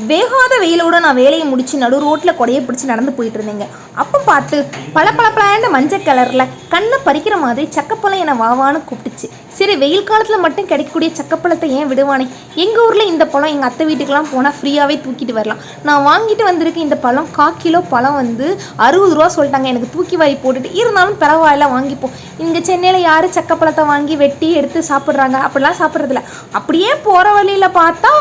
வேகாத வெயிலோடு நான் வேலையை முடித்து நடு ரோட்டில் கொடையை பிடிச்சி நடந்து போயிட்டு இருந்தேங்க. அப்போ பார்த்து பளபளன்னு மஞ்சள் கலரில் கண்ணை பறிக்கிற மாதிரி சக்கப்பழம் என்னை வாவான்னு கூப்பிட்டுச்சு. சரி, வெயில் காலத்தில் மட்டும் கிடைக்கக்கூடிய சக்கப்பழத்தை ஏன் விடுவானே. எங்கள் ஊரில் இந்த பழம் எங்கள் அத்தை வீட்டுக்கெலாம் போனால் ஃப்ரீயாகவே தூக்கிட்டு வரலாம். நான் வாங்கிட்டு வந்திருக்கேன் இந்த பழம். 1/4 கிலோ பழம் வந்து 60 ரூபா சொல்லிட்டாங்க. எனக்கு தூக்கி வாரி போட்டுட்டு இருந்தாலும் பரவாயில்ல வாங்கிப்போம். இங்கே சென்னையில் யார் சக்கப்பழத்தை வாங்கி வெட்டி எடுத்து சாப்பிட்றாங்க? அப்படிலாம் சாப்பிட்றதில்ல. அப்படியே போகிற வழியில் பார்த்தா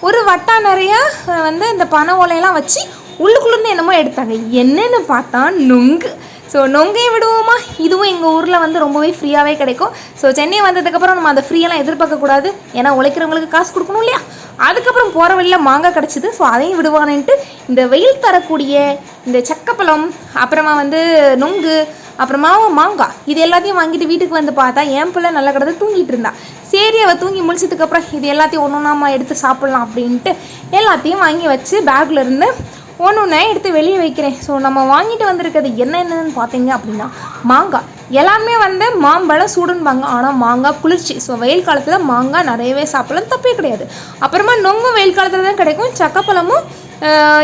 ஒரு வட்டா நிறையா வந்து இந்த பனை ஓலையெல்லாம் வச்சு உள்ளுக்குள்ளேருந்து என்னமோ எடுத்தாங்க. என்னென்னு பார்த்தா நொங்கு. ஸோ நொங்கையும் விடுவோமா? இதுவும் எங்கள் ஊரில் வந்து ரொம்பவே ஃப்ரீயாகவே கிடைக்கும். ஸோ சென்னை வந்ததுக்கப்புறம் நம்ம அந்த ஃப்ரீயெல்லாம் எதிர்பார்க்கக்கூடாது. ஏன்னா உழைக்கிறவங்களுக்கு காசு கொடுக்கணும் இல்லையா? அதுக்கப்புறம் போகிற வழியில் மாங்காய் கிடச்சிது. ஸோ அதையும் விடுவானேன்ட்டு இந்த வெயில் தரக்கூடிய இந்த சக்கப்பழம், அப்புறமா வந்து நொங்கு, அப்புறமா மாங்காய், இது எல்லாத்தையும் வாங்கிட்டு வீட்டுக்கு வந்து பார்த்தா என் பிள்ளை நல்ல கிடந்து தூங்கிட்டு இருந்தா. சரி, அவள் தூங்கி முடிச்சதுக்கப்புறம் இது எல்லாத்தையும் ஒன்று ஒன்றாமா எடுத்து சாப்பிட்லாம் அப்படின்ட்டு எல்லாத்தையும் வாங்கி வச்சு பேக்கில் இருந்து ஒன்று ஒன்றா எடுத்து வெளியே வைக்கிறேன். ஸோ நம்ம வாங்கிட்டு வந்திருக்கிறது என்னென்னு பார்த்தீங்க அப்படின்னா மாங்காய். எல்லாருமே வந்து மாம்பழம் சூடுன்பாங்க, ஆனால் மாங்காய் குளிர்ச்சி. ஸோ வெயில் காலத்தில் மாங்காய் நிறையவே சாப்பிடலாம், தப்பே கிடையாது. அப்புறமா நொங்கும் வெயில் காலத்தில் தான் கிடைக்கும். சக்கப்பழமும்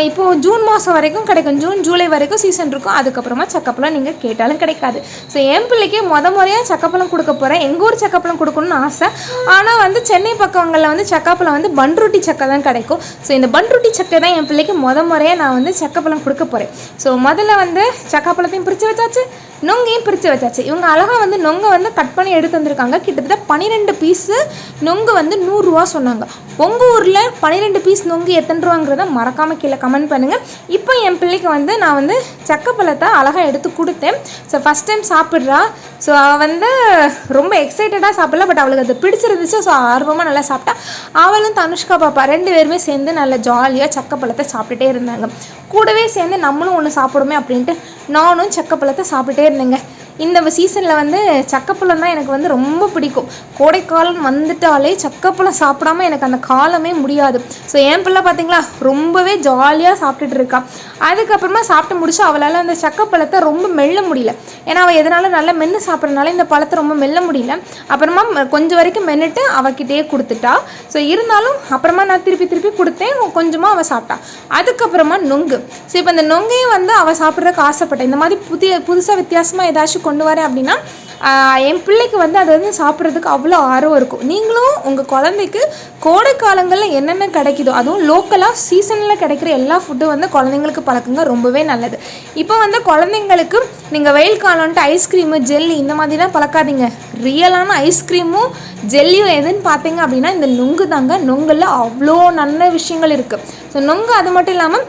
இப்போது ஜூன் மாதம் வரைக்கும் கிடைக்கும். ஜூன் ஜூலை வரைக்கும் சீசன் இருக்கும். அதுக்கப்புறமா சக்கப்பழம் நீங்கள் கேட்டாலும் கிடைக்காது. ஸோ என் பிள்ளைக்கு முறையாக சக்கப்பழம் கொடுக்க போகிறேன். எங்கள் ஊர் சக்கப்பழம் கொடுக்கணும்னு ஆசை. ஆனால் வந்து சென்னை பக்கங்களில் வந்து சக்கப்பழம் வந்து பன்ருட்டி சக்கை தான் கிடைக்கும். ஸோ இந்த பன்ருட்டி சக்கை தான் என் பிள்ளைக்கு முறையாக நான் வந்து சக்கப்பழம் கொடுக்க போகிறேன். ஸோ முதல்ல வந்து சக்கப்பழத்தையும் பிரித்து வச்சாச்சு, நொங்கையும் பிரித்து வச்சாச்சு. இவங்க அழகாக வந்து நொங்கை வந்து கட் பண்ணி எடுத்து வந்திருக்காங்க. கிட்டத்தட்ட 12 பீஸு நொங்கு வந்து 100 ரூபா சொன்னாங்க. உங்கள் ஊரில் 12 பீஸ் நொங்கு எத்தனை ரூபாங்கிறத மறக்காமல் கீழே கமெண்ட் பண்ணுங்கள். இப்போ என் பிள்ளைக்கு வந்து நான் வந்து சக்கப்பழத்தை அழகாக எடுத்து கொடுத்தேன். ஸோ ஃபஸ்ட் டைம் சாப்பிட்றா. ஸோ அவள் வந்து ரொம்ப எக்ஸைட்டடாக சாப்பிடல, பட் அவளுக்கு அது பிடிச்சிருந்துச்சு. ஸோ ஆர்வமாக நல்லா சாப்பிட்டா. அவளும் தனுஷ்கா பாப்பா 2 பேருமே சேர்ந்து நல்லா ஜாலியாக சக்கப்பழத்தை சாப்பிட்டுட்டே இருந்தாங்க. கூடவே சேர்ந்து நம்மளும் ஒன்று சாப்பிடுமே அப்படின்ட்டு நானும் சக்கப்பழத்தை சாப்பிட்டுட்டே இருந்தேங்க. இந்த சீசனில் வந்து சக்கப்பழம் தான் எனக்கு வந்து ரொம்ப பிடிக்கும். கோடைக்காலம் வந்துட்டாலே சக்கப்பழம் சாப்பிடாமல் எனக்கு அந்த காலமே முடியாது. ஸோ என் பிள்ளை பார்த்திங்களா ரொம்பவே ஜாலியாக சாப்பிட்டுட்டு இருக்கா. அதுக்கப்புறமா சாப்பிட்டு முடிச்சு அவளால் அந்த சக்கப்பழத்தை ரொம்ப மெல்ல முடியல. ஏன்னா அவள் எதனால நல்லா மென்று சாப்பிட்றதுனால இந்த பழத்தை ரொம்ப மெல்ல முடியல. அப்புறமா கொஞ்சம் வரைக்கும் மென்னுட்டு அவகிட்டே கொடுத்துட்டா. ஸோ இருந்தாலும் அப்புறமா நான் திருப்பி கொடுத்தேன். கொஞ்சமாக அவள் சாப்பிட்டா. அதுக்கப்புறமா நொங்கு. ஸோ இப்போ இந்த நொங்கையும் வந்து அவள் சாப்பிட்றதுக்கு ஆசைப்பட்டேன். இந்த மாதிரி புதுசாக வித்தியாசமாக ஏதாச்சும் கொண்டு வரேன் அப்படின்னா என் பிள்ளைக்கு வந்து அது வந்து சாப்பிட்றதுக்கு அவ்வளோ ஆர்வம் இருக்கும். நீங்களும் உங்கள் குழந்தைக்கு கோடை காலங்களில் என்னென்ன கிடைக்குதோ, அதுவும் லோக்கலாக சீசனில் கிடைக்கிற எல்லா ஃபுட்டும் வந்து குழந்தைங்களுக்கு பழக்குங்க, ரொம்பவே நல்லது. இப்போ வந்து குழந்தைங்களுக்கு நீங்கள் வெயில் காலம்ன்ட்டு ஐஸ்கிரீமு ஜெல்லி இந்த மாதிரிலாம் பழக்காதீங்க. ரியலான ஐஸ்கிரீமும் ஜெல்லியும் எதுன்னு பார்த்தீங்க அப்படின்னா இந்த நொங்கு தாங்க. நொங்கில் அவ்வளோ நல்ல விஷயங்கள் இருக்குது. ஸோ நொங்கு அது மட்டும் இல்லாமல்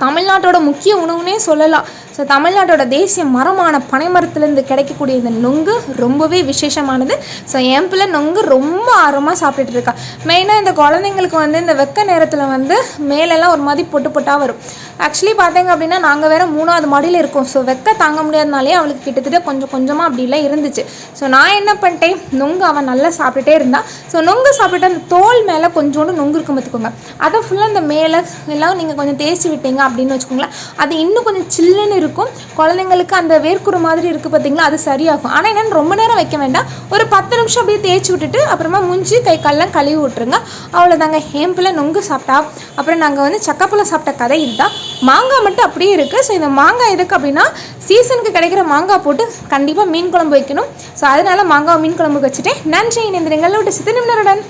தமிழ்நாட்டோட முக்கிய உணவுனே சொல்லலாம். ஸோ தமிழ்நாட்டோட தேசிய மரமான பனை மரத்துலேருந்து கிடைக்கக்கூடிய இந்த நொங்கு ரொம்பவே விசேஷமானது. ஸோ என் பிள்ளை நொங்கு ரொம்ப ஆர்வமாக சாப்பிட்டுட்டு இருக்கா. மெயினாக இந்த குழந்தைங்களுக்கு வந்து இந்த வெக்க நேரத்தில் வந்து மேலெல்லாம் ஒரு மாதிரி பொட்டாக வரும். ஆக்சுவலி பார்த்தீங்க அப்படின்னா நாங்கள் வேறு 3வது மாடியில் இருக்கோம். ஸோ வெக்க தாங்க முடியாதனாலே அவளுக்கு கிட்டத்தட்ட கொஞ்சமாக அப்படிலாம் இருந்துச்சு. ஸோ நான் என்ன பண்ணிட்டேன், நொங்கு அவன் நல்லா சாப்பிட்டுட்டே இருந்தாள். ஸோ நொங்கு சாப்பிட்டுட்டு அந்த தோல் மேலே கொஞ்சோண்டு நொங்கு இருக்கும் பார்த்துக்கோங்க. அதை ஃபுல்லாக அந்த மேலே எல்லாம் நீங்கள் கொஞ்சம் தேய்ச்சி விட்டீங்க அப்படின்னு வச்சுக்கோங்களேன், அது இன்னும் கொஞ்சம் சில்லுன்னு இருக்கும். குழந்தைங்களுக்கு அந்த வேர்க்குரு மாதிரி இருக்குது பார்த்தீங்களா, அது சரியாகும். ஆனால் என்னென்னு ரொம்ப நேரம் வைக்க வேண்டாம். ஒரு 10 நிமிஷம் அப்படியே தேய்ச்சி விட்டுட்டு அப்புறமா மூஞ்சி கை கால்லாம் கழுவி விட்டுருங்க. அவ்வளோதாங்க. என் பிள்ளை நொங்கு சாப்பிட்டா. அப்புறம் நாங்கள் வந்து சக்கப்பழம் சாப்பிட்ட கதை இதுதான். மாங்காய் மட்டும் அப்படியே இருக்குது. ஸோ இந்த மாங்காய் எதுக்கு அப்படின்னா சீசனுக்கு கிடைக்கிற மாங்காய் போட்டு கண்டிப்பாக மீன் குழம்பு வைக்கணும். ஸோ அதனால் மாங்காய் மீன் குழம்பு வச்சுட்டேன். நன்றி. இந்த நிகழ்வோட சித்தனிம்னருடன்